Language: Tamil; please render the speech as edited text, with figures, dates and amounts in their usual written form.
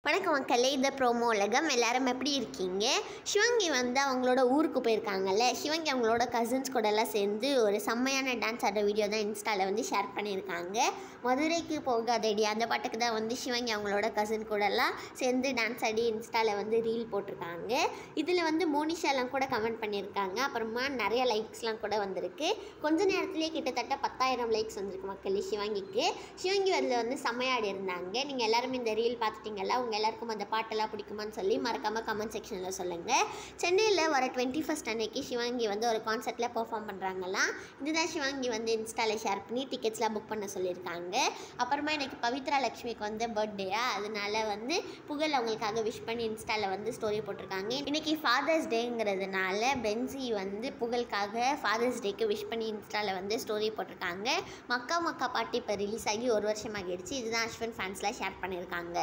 வணக்கம் மக்களே, இந்த ப்ரோமோ உலகம் எல்லாரும் எப்படி இருக்கீங்க? சிவங்கி வந்து அவங்களோட ஊருக்கு போயிருக்காங்கல்ல. சிவங்கி அவங்களோட கசின்ஸ் கூடலாம் சேர்ந்து ஒரு செம்மையான டான்ஸ் ஆடுற வீடியோ தான் இன்ஸ்டாவில் வந்து ஷேர் பண்ணியிருக்காங்க. மதுரைக்கு போகாதடி அந்த பாட்டுக்கு தான் வந்து சிவங்கி அவங்களோட கசின் கூடலாம் சேர்ந்து டான்ஸ் ஆடி இன்ஸ்டாவில் வந்து ரீல் போட்டிருக்காங்க. இதில் வந்து மோனிஷாலாம் கூட கமெண்ட் பண்ணியிருக்காங்க. அப்புறமா நிறைய லைக்ஸ்லாம் கூட வந்திருக்கு. கொஞ்ச நேரத்துலேயே கிட்டத்தட்ட 10,000 லைக்ஸ் வந்திருக்கு மக்களே சிவங்கிக்கு. சிவங்கி அதில் வந்து செம்மையாடி இருந்தாங்க. நீங்கள் எல்லாருமே இந்த ரீல் பார்த்துட்டிங்களா? உங்கள் எல்லாருக்கும் அந்த பாட்டெல்லாம் பிடிக்குமான்னு சொல்லி மறக்காமல் கமெண்ட் செக்ஷனில் சொல்லுங்கள். சென்னையில் வர 21st அன்னைக்கு சிவங்கி வந்து ஒரு கான்சர்ட்டில் பெர்ஃபார்ம் பண்ணுறாங்களாம். இதுதான் சிவங்கி வந்து இன்ஸ்டாவில் ஷேர் பண்ணி டிக்கெட்ஸ்லாம் புக் பண்ண சொல்லியிருக்காங்க. அப்புறமா எனக்கு பவித்ரா லக்ஷ்மிக்கு வந்து பர்த்டேயா, அதனால வந்து புகழ் அவங்களுக்காக விஷ் பண்ணி இன்ஸ்டாவில் வந்து ஸ்டோரி போட்டிருக்காங்க. இன்றைக்கி ஃபாதர்ஸ் டேங்கிறதுனால பென்சி வந்து புகழுக்காக ஃபாதர்ஸ் டேக்கு விஷ் பண்ணி இன்ஸ்டாவில் வந்து ஸ்டோரி போட்டிருக்காங்க. மக்கா மக்கா பாட்டு இப்போ ரிலீஸ் ஆகி 1 வருஷம் ஆகிடுச்சு. இதுதான் அஸ்வின் ஃபேன்ஸ்லாம் ஷேர் பண்ணியிருக்காங்க.